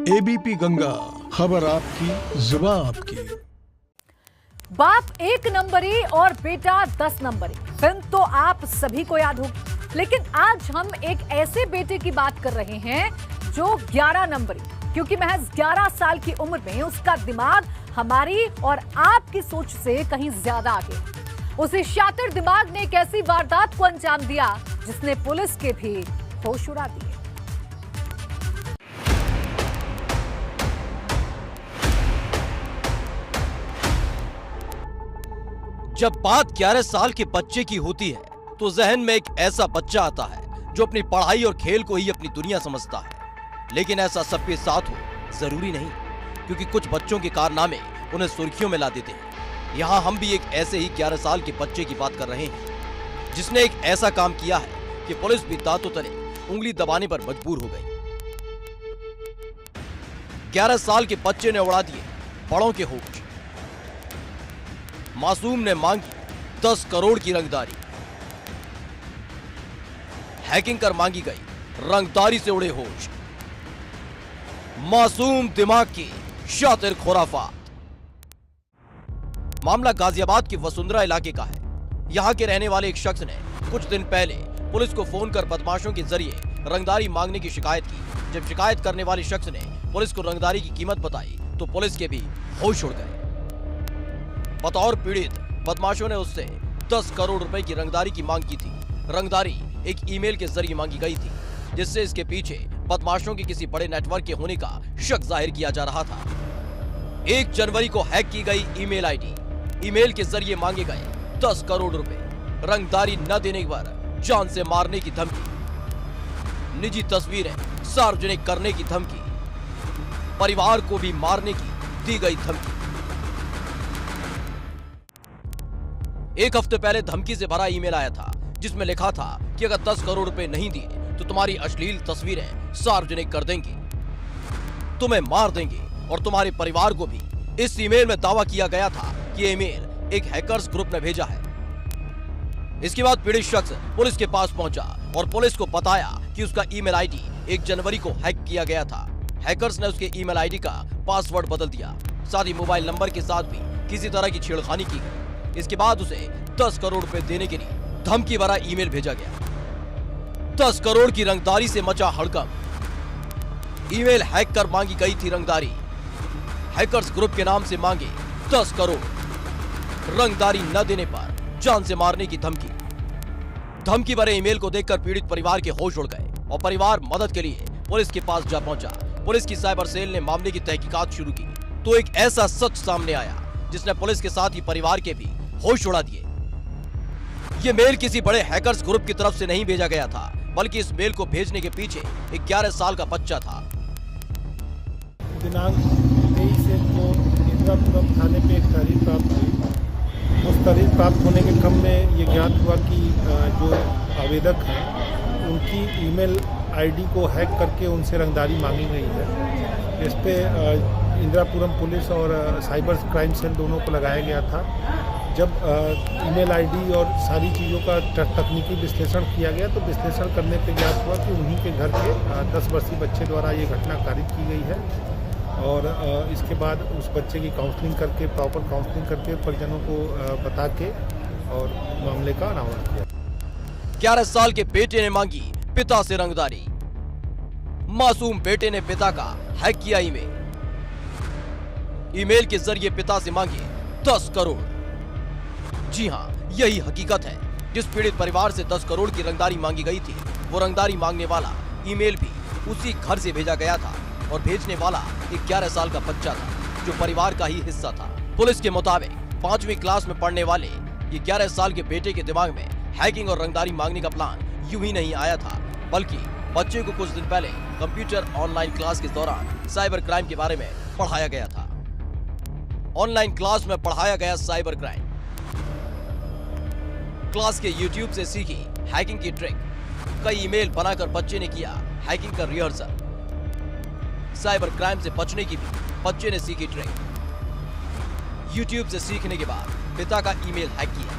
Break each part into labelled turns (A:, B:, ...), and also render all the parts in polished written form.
A: ABP Ganga, खबर आपकी, जुबान आपकी।
B: बाप 1 नंबरी और बेटा 10 नंबरी, फिल्म तो आप सभी को याद होगी। लेकिन आज हम एक ऐसे बेटे की बात कर रहे हैं जो 11 नंबरी, क्योंकि महज 11 साल की उम्र में उसका दिमाग हमारी और आपकी सोच से कहीं ज्यादा आगे। उसे शातिर दिमाग ने एक ऐसी वारदात को अंजाम दिया जिसने पुलिस के भी होश उड़ा दिए।
C: जब बात 11 साल के बच्चे की होती है तो जहन में एक ऐसा बच्चा आता है जो अपनी पढ़ाई और खेल को ही अपनी दुनिया समझता है। लेकिन ऐसा सबके साथ हो जरूरी नहीं, क्योंकि कुछ बच्चों के कारनामे उन्हें सुर्खियों में ला देते हैं। यहाँ हम भी एक ऐसे ही 11 साल के बच्चे की बात कर रहे हैं जिसने एक ऐसा काम किया है कि पुलिस भी दांतों तले उंगली दबाने पर मजबूर हो गई। 11 साल के बच्चे ने उड़ा दिए बड़ों के होश। मासूम ने मांगी 10 करोड़ की रंगदारी। हैकिंग कर मांगी गई रंगदारी से उड़े होश। मासूम दिमाग की शातिर खुराफात। मामला गाजियाबाद के वसुंधरा इलाके का है। यहां के रहने वाले एक शख्स ने कुछ दिन पहले पुलिस को फोन कर बदमाशों के जरिए रंगदारी मांगने की शिकायत की। जब शिकायत करने वाले शख्स ने पुलिस को रंगदारी की कीमत बताई तो पुलिस के भी होश उड़ गए। बतौर पीड़ित बदमाशों ने उससे 10 करोड़ रुपए की रंगदारी की मांग की थी। रंगदारी एक ईमेल के जरिए मांगी गई थी, जिससे इसके पीछे बदमाशों के किसी बड़े नेटवर्क के होने का शक जाहिर किया जा रहा था। 1 जनवरी को हैक की गई ईमेल आईडी, ईमेल के जरिए मांगे गए 10 करोड़ रुपए। रंगदारी न देने पर जान से मारने की धमकी, निजी तस्वीरें सार्वजनिक करने की धमकी, परिवार को भी मारने की दी गई धमकी। 1 हफ्ते पहले धमकी से भरा ईमेल आया था जिसमें लिखा था कि अगर 10 करोड़ रुपए नहीं दिए तो तुम्हारी अश्लील तस्वीरें सार्वजनिक कर देंगे, तुम्हें मार देंगे और तुम्हारे परिवार को भी। इस ईमेल में दावा किया गया था कि ये ईमेल एक हैकर्स ग्रुप ने भेजा है। इसके बाद पीड़ित शख्स पुलिस के पास पहुंचा और पुलिस को बताया कि उसका ईमेल आईडी 1 जनवरी को हैक किया गया था। हैकर्स ने उसके ईमेल आईडी का पासवर्ड बदल दिया, साथ ही मोबाइल नंबर के साथ भी किसी तरह की छेड़खानी की गई। इसके बाद उसे 10 करोड़ रुपए देने के लिए धमकी भरा ईमेल भेजा गया। 10 करोड़ की रंगदारी से मचा हड़कंप। ईमेल हैक कर मांगी गई थी रंगदारी। हैकर्स ग्रुप के नाम से मांगे 10 करोड़। रंगदारी न देने पर जान से मारने की धमकी। धमकी भरे ईमेल को देखकर पीड़ित परिवार के होश उड़ गए और परिवार मदद के लिए पुलिस के पास जा पहुंचा। पुलिस की साइबर सेल ने मामले की तहकीकात शुरू की तो एक ऐसा सच सामने आया जिसने पुलिस के साथ ही परिवार के भी होश उड़ा दिए। ये मेल किसी बड़े हैकर्स ग्रुप की तरफ से नहीं भेजा गया था, बल्कि इस मेल को भेजने के पीछे एक 11 साल का बच्चा था।
D: दिनांक 23 को इंदिरापुरम थाने पे एक तहरीर प्राप्त हुई। उस तहरीर प्राप्त होने के क्रम में ये ज्ञात हुआ कि जो आवेदक हैं उनकी ईमेल आईडी को हैक करके उनसे रंगदारी मांगी गई है। इस पे इंदिरापुरम पुलिस और साइबर क्राइम सेल दोनों को लगाया गया था। जब ईमेल आईडी और सारी चीज़ों का तकनीकी विश्लेषण किया गया तो विश्लेषण करने पे ज्ञात हुआ कि उन्हीं के घर के 10 वर्षीय बच्चे द्वारा ये घटना कारित की गई है। और इसके बाद उस बच्चे की काउंसलिंग करके, प्रॉपर काउंसलिंग करके परिजनों को बता के और मामले का अनावरण किया।
C: 11 साल के बेटे ने मांगी पिता से रंगदारी। मासूम बेटे ने पिता का हैक किया ईमेल। ईमेल के जरिए पिता से मांगे 10 करोड़। जी हां, यही हकीकत है। जिस पीड़ित परिवार से 10 करोड़ की रंगदारी मांगी गई थी, वो रंगदारी मांगने वाला ईमेल भी उसी घर से भेजा गया था और भेजने वाला एक 11 साल का बच्चा था जो परिवार का ही हिस्सा था। पुलिस के मुताबिक 5वीं क्लास में पढ़ने वाले ये 11 साल के बेटे के दिमाग में हैकिंग और रंगदारी मांगने का प्लान यूं ही नहीं आया था, बल्कि बच्चे को कुछ दिन पहले कंप्यूटर ऑनलाइन क्लास के दौरान साइबर क्राइम के बारे में पढ़ाया गया था। ऑनलाइन क्लास में पढ़ाया गया साइबर क्राइम। क्लास के YouTube से सीखी हैकिंग की ट्रिक। कई ईमेल बनाकर बच्चे ने किया हैकिंग का रिहर्सल। साइबर क्राइम से बचने की भी बच्चे ने सीखी ट्रिक। YouTube से सीखने के बाद पिता का ईमेल हैक किया।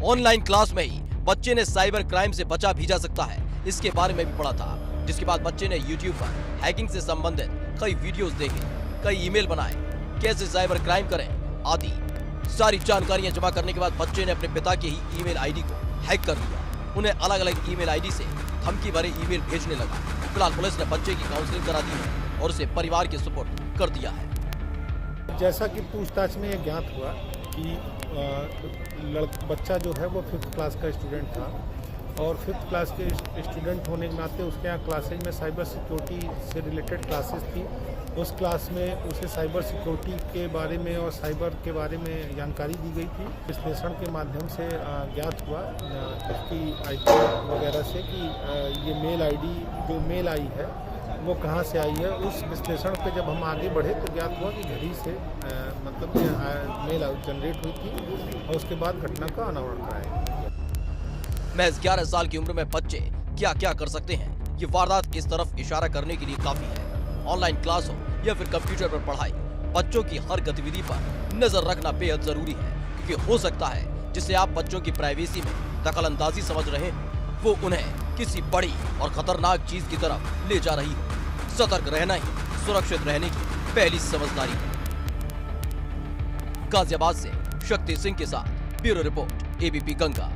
C: ऑनलाइन क्लास में ही बच्चे ने साइबर क्राइम से बचा भी जा सकता है, इसके बारे में भी पढ़ा था, जिसके बाद बच्चे ने YouTube पर हैकिंग से संबंधित कई वीडियोस देखे, कई ईमेल बनाए, कैसे साइबर क्राइम करें आदि सारी जानकारियां जमा करने के बाद बच्चे ने अपने पिता के ही ईमेल आईडी को हैक कर लिया। उन्हें अलग अलग ईमेल आईडी से धमकी भरे ईमेल भेजने लगा। फिलहाल पुलिस ने बच्चे की काउंसलिंग करा दी है और उसे परिवार के सुपुर्द कर दिया है।
D: जैसा कि पूछताछ में यह ज्ञात हुआ कि बच्चा जो है वो 5th क्लास का स्टूडेंट था और 5th क्लास के स्टूडेंट होने के नाते उसके यहाँ क्लासेज में साइबर सिक्योरिटी से रिलेटेड क्लासेस थी। उस क्लास में उसे साइबर सिक्योरिटी के बारे में और साइबर के बारे में जानकारी दी गई थी। विश्लेषण के माध्यम से ज्ञात हुआ उसकी आईडी वगैरह से कि ये मेल आईडी जो मेल आई है वो कहाँ से आई है। उस विश्लेषण पे जब हम आगे बढ़े तो ज्ञात हुआ कि घर ही से मतलब मेल जनरेट हुई थी और उसके बाद घटना का अनावरण कराया।
C: महज 11 साल की उम्र में बच्चे क्या क्या कर सकते हैं, ये वारदात इस तरफ इशारा करने के लिए काफी है। ऑनलाइन क्लास हो या फिर कंप्यूटर पर पढ़ाई, बच्चों की हर गतिविधि पर नजर रखना बेहद जरूरी है, क्योंकि हो सकता है जिससे आप बच्चों की प्राइवेसी में दखलंदाजी समझ रहे हैं वो उन्हें किसी बड़ी और खतरनाक चीज की तरफ ले जा रही हो। सतर्क रहना ही सुरक्षित रहने की पहली समझदारी है। गाजियाबाद से शक्ति सिंह के साथ ब्यूरो रिपोर्ट, एबीपी गंगा।